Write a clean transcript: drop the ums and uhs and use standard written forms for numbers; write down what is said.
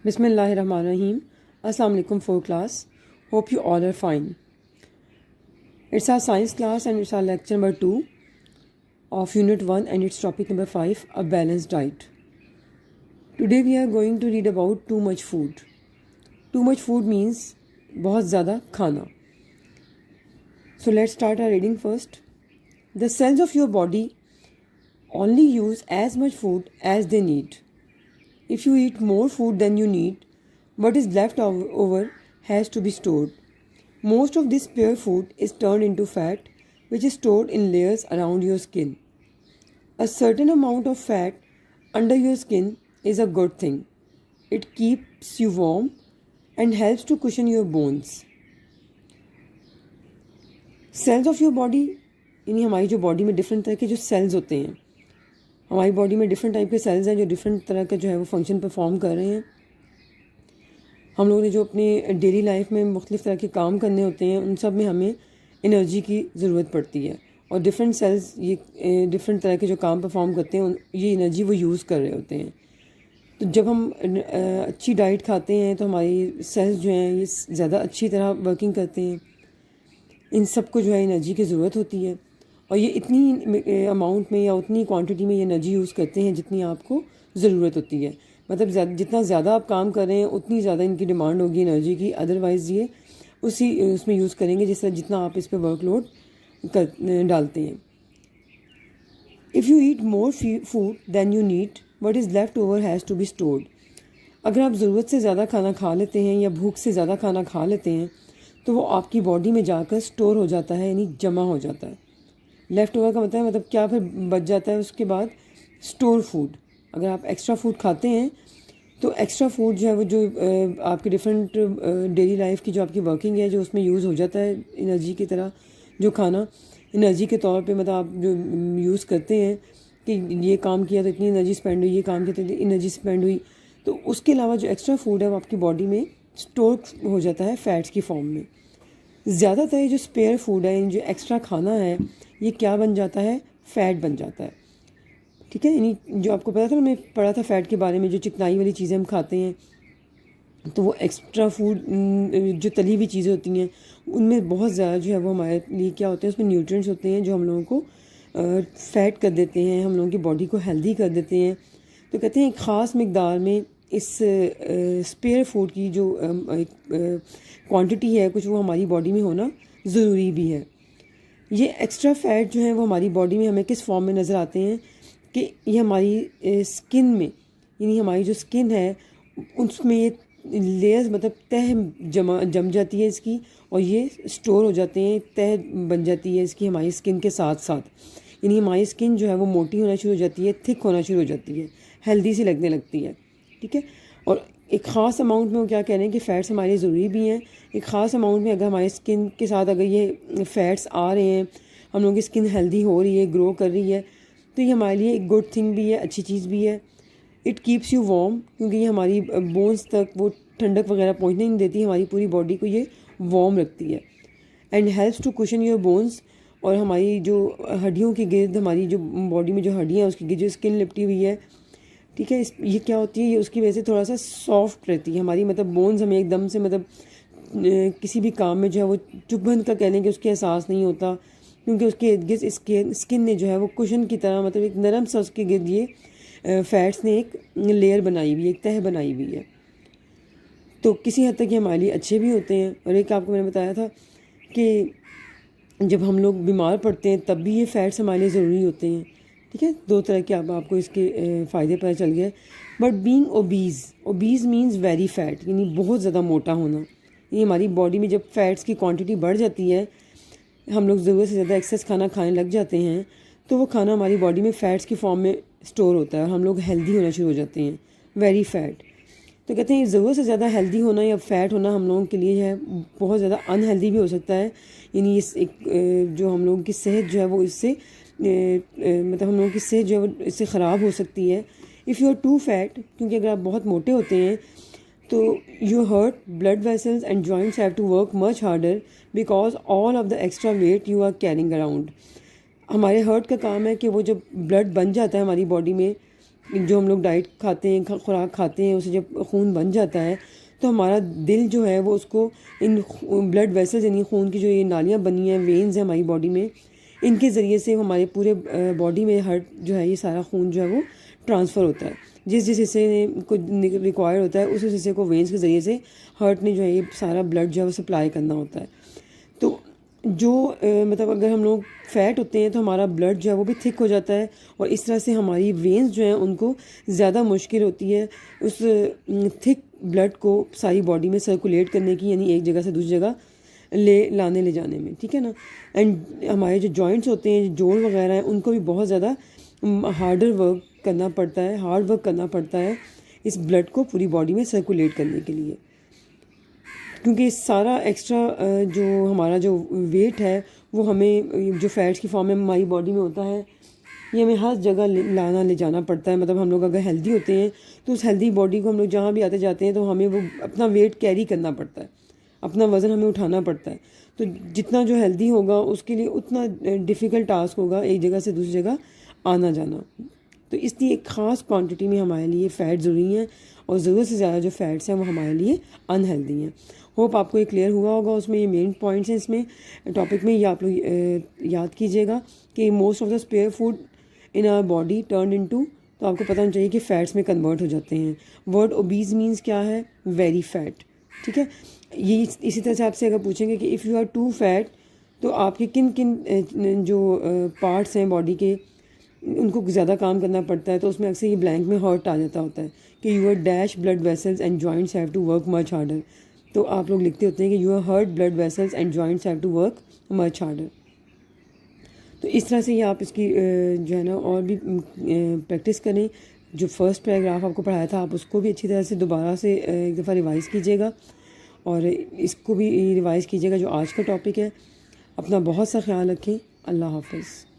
Bismillahirrahmanirrahim. Assalamu alaikum for class. Hope you all are fine. It's our science class and it's our lecture number 2 of unit 1 and it's topic number 5, a balanced diet. Today we are going to read about too much food. Too much food means बहुत ज़्यादा खाना. So let's start our reading first. The cells of your body only use as much food as they need. If you eat more food than you need, what is left over has to be stored. Most of this spare food is turned into fat, which is stored in layers around your skin. A certain amount of fat under your skin is a good thing. It keeps you warm and helps to cushion your bones. Cells of your body, यानी हमारी जो body में different तरह के जो sales होते हैं, हमारी बॉडी में डिफरेंट टाइप के सेल्स हैं जो डिफरेंट तरह का जो है वो फंक्शन परफॉर्म कर रहे हैं. हम लोगों ने जो अपनी डेली लाइफ में मुख्तलिफ़ तरह के काम करने होते हैं उन सब में हमें एनर्जी की ज़रूरत पड़ती है और डिफरेंट सेल्स ये डिफरेंट तरह के जो काम परफॉर्म करते हैं ये एनर्जी वो यूज़ कर रहे होते हैं. तो जब हम अच्छी डाइट खाते हैं तो हमारी सेल्स जो हैं ये ज़्यादा अच्छी तरह वर्किंग करते हैं. इन सब को जो है एनर्जी की ज़रूरत होती है और ये इतनी अमाउंट में या उतनी क्वांटिटी में ये एनर्जी यूज़ करते हैं जितनी आपको ज़रूरत होती है. मतलब जितना ज़्यादा आप काम कर रहे हैं उतनी ज़्यादा इनकी डिमांड होगी एनर्जी की. अदरवाइज़ ये उसमें यूज़ करेंगे जितना आप इस पर वर्कलोड डालते हैं. If you eat more food than you need, what is left over has to be stored. अगर आप ज़रूरत से ज़्यादा खाना खा लेते हैं या भूख से ज़्यादा खाना खा लेते हैं तो वो आपकी बॉडी में जाकर स्टोर हो जाता है, यानी जमा हो जाता है. लेफ़्ट ओवर का मतलब क्या फिर बच जाता है उसके बाद स्टोर फूड. अगर आप एक्स्ट्रा फूड खाते हैं तो एक्स्ट्रा फूड जो है वो जो आपके डिफरेंट डेली लाइफ की जो आपकी वर्किंग है जो उसमें यूज़ हो जाता है एनर्जी की तरह. जो खाना एनर्जी के तौर पे मतलब आप जो यूज़ करते हैं कि ये काम किया तो इतनी एनर्जी स्पेंड हुई, ये काम किया तो इतनी एनर्जी स्पेंड हुई, तो उसके अलावा जो एक्स्ट्रा फूड है वो आपकी बॉडी में स्टोर हो जाता है फ़ैट्स की फॉर्म में. ज़्यादातर ये जो स्पेयर फूड है, जो एक्स्ट्रा खाना है, ये क्या बन जाता है, फ़ैट बन जाता है. ठीक है, यानी जो आपको पता था मैं पढ़ा था फ़ैट के बारे में, जो चिकनाई वाली चीज़ें हम खाते हैं तो वो एक्स्ट्रा फूड जो तली हुई चीज़ें होती हैं उनमें बहुत ज़्यादा जो है वो हमारे लिए क्या होते हैं, उसमें न्यूट्रिएंट्स होते हैं जो हम लोगों को फ़ैट कर देते हैं, हम लोगों की बॉडी को हेल्दी कर देते हैं. तो कहते हैं एक ख़ास मकदार में इस स्पेयर फूड की जो क्वांटिटी है कुछ वो हमारी बॉडी में होना ज़रूरी भी है. ये एक्स्ट्रा फ़ैट जो है वो हमारी बॉडी में हमें किस फॉर्म में नज़र आते हैं कि ये हमारी स्किन में, यानी हमारी जो स्किन है उसमें ये लेयर्स मतलब तह जम जाती है इसकी और ये स्टोर हो जाते हैं, तह बन जाती है इसकी हमारी स्किन के साथ साथ. यानी हमारी स्किन जो है वो मोटी होना शुरू हो जाती है, थिक होना शुरू हो जाती है, हेल्दी सी लगने लगती है. ठीक है, और एक ख़ास अमाउंट में वो क्या कह रहे हैं कि फ़ैट्स हमारे लिए ज़रूरी भी हैं. एक ख़ास अमाउंट में अगर हमारे स्किन के साथ अगर ये फ़ैट्स आ रहे हैं, हम लोगों की स्किन हेल्दी हो रही है, ग्रो कर रही है, तो ये हमारे लिए एक गुड थिंग भी है, अच्छी चीज़ भी है. इट कीप्स यू वार्म, क्योंकि ये हमारी बोन्स तक वो ठंडक वगैरह पहुँचने नहीं देती, हमारी पूरी बॉडी को ये वार्म रखती है. And helps to cushion your bones, और हमारी जो हड्डियों के गिर्द, हमारी जो बॉडी में जो हड्डियाँ हैं उसकी गिर्द जो स्किन लिपटी हुई है, ठीक है, ये क्या होती है, ये उसकी वजह से थोड़ा सा सॉफ्ट रहती है हमारी, मतलब बोन्स हमें एकदम से मतलब किसी भी काम में जो है वो चुभन का कह लें कि उसके एहसास नहीं होता, क्योंकि उसके इर्द गिर्द स्किन ने जो है वो कुशन की तरह मतलब एक नरम सा उसके गिर्द ये फ़ैट्स ने एक लेयर बनाई हुई है, एक तह बनाई हुई है. तो किसी हद तक ये हमारे लिए अच्छे भी होते हैं. और एक आपको मैंने बताया था कि जब हम लोग बीमार पड़ते हैं तब भी ये फ़ैट्स हमारे लिए ज़रूरी होते हैं. ठीक है, दो तरह के आपको इसके फ़ायदे पता चल गए. But being obese means very fat, यानी बहुत ज़्यादा मोटा होना. ये हमारी बॉडी में जब फ़ैट्स की क्वांटिटी बढ़ जाती है, हम लोग ज़रूरत से ज़्यादा एक्सेस खाना खाने लग जाते हैं, तो वो खाना हमारी बॉडी में फ़ैट्स की फॉर्म में स्टोर होता है और हम लोग हेल्दी होना शुरू हो जाते हैं, वेरी फ़ैट. तो कहते हैं ज़रूरत से ज़्यादा हेल्दी होना या फ़ैट होना हम लोगों के लिए है बहुत ज़्यादा अनहेल्दी भी हो सकता है. यानी इस एक जो हम लोगों की सेहत जो है वो इससे मतलब हम लोगों की सेहत जो है वो इससे ख़राब हो सकती है. If you are too fat, क्योंकि अगर आप बहुत मोटे होते हैं तो your heart, blood vessels and joints have to work much harder because all of the extra weight you are carrying around. हमारे हार्ट का काम है कि वो जब ब्लड बन जाता है हमारी बॉडी में جو ہم لوگ ڈائٹ کھاتے ہیں، خوراک کھاتے ہیں، اسے جب خون بن جاتا ہے تو ہمارا دل جو ہے وہ اس کو ان بلڈ ویسلز یعنی خون کی جو یہ نالیاں بنی ہیں، وینز ہیں ہماری باڈی میں، ان کے ذریعے سے ہمارے پورے باڈی میں ہارٹ جو ہے یہ سارا خون جو ہے وہ ٹرانسفر ہوتا ہے. جس حصے کو ریکوائر ہوتا ہے اس حصے کو وینز کے ذریعے سے ہارٹ نے جو ہے یہ سارا بلڈ جو ہے وہ سپلائی کرنا ہوتا ہے. تو جو مطلب اگر ہم لوگ فیٹ ہوتے ہیں تو ہمارا بلڈ جو ہے وہ بھی تھک ہو جاتا ہے، اور اس طرح سے ہماری وینز جو ہیں ان کو زیادہ مشکل ہوتی ہے اس تھک بلڈ کو ساری باڈی میں سرکولیٹ کرنے کی، یعنی ایک جگہ سے دوسری جگہ لے جانے میں. ٹھیک ہے نا. اینڈ ہمارے جو جوائنٹس ہوتے ہیں، جوڑ وغیرہ ہیں، ان کو بھی بہت زیادہ ہارڈ ورک کرنا پڑتا ہے اس بلڈ کو پوری باڈی میں سرکولیٹ کرنے کے لیے، کیونکہ سارا ایکسٹرا جو ہمارا جو ویٹ ہے وہ ہمیں جو فیٹس کی فارم میں ہماری باڈی میں ہوتا ہے یہ ہمیں ہر جگہ لے جانا پڑتا ہے. مطلب ہم لوگ اگر ہیلدی ہوتے ہیں تو اس ہیلدی باڈی کو ہم لوگ جہاں بھی آتے جاتے ہیں تو ہمیں وہ اپنا ویٹ کیری کرنا پڑتا ہے، اپنا وزن ہمیں اٹھانا پڑتا ہے. تو جتنا جو ہیلدی ہوگا اس کے لیے اتنا ڈیفیکلٹ ٹاسک ہوگا ایک جگہ سے دوسری جگہ آنا جانا. تو اس لیے ایک خاص کوانٹٹی میں ہمارے لیے فیٹ ضروری ہیں، اور ضرورت سے زیادہ جو فیٹس ہیں وہ ہمارے لیے انہیلدی ہیں. ہوپ آپ کو یہ کلیئر ہوا ہوگا. اس میں یہ مین پوائنٹس ہیں اس میں ٹاپک میں، یہ آپ لوگ یاد کیجیے گا کہ most of the spare food in our body turned into, تو آپ کو پتہ ہونا چاہیے کہ فیٹس میں کنورٹ ہو جاتے ہیں. ورڈ اوبیز مینس کیا ہے؟ Very fat. ٹھیک ہے. یہ اسی طرح سے آپ سے اگر پوچھیں گے کہ if you are too fat تو آپ کے کن جو پارٹس ہیں باڈی کے ان کو زیادہ کام کرنا پڑتا ہے، تو اس میں اکثر یہ بلینک میں ہارٹ آ جاتا ہوتا ہے کہ your dash blood vessels and joints have to work much harder. تو آپ لوگ لکھتے ہوتے ہیں کہ your heart blood vessels and joints have to work much harder. تو اس طرح سے یہ آپ اس کی جو ہے نا اور بھی پریکٹس کریں. جو فرسٹ پیراگراف آپ کو پڑھایا تھا آپ اس کو بھی اچھی طرح سے دوبارہ سے ایک دفعہ ریوائز کیجیے گا، اور اس کو بھی ریوائز کیجیے گا جو آج کا ٹاپک ہے. اپنا بہت سا خیال رکھیں. اللہ حافظ.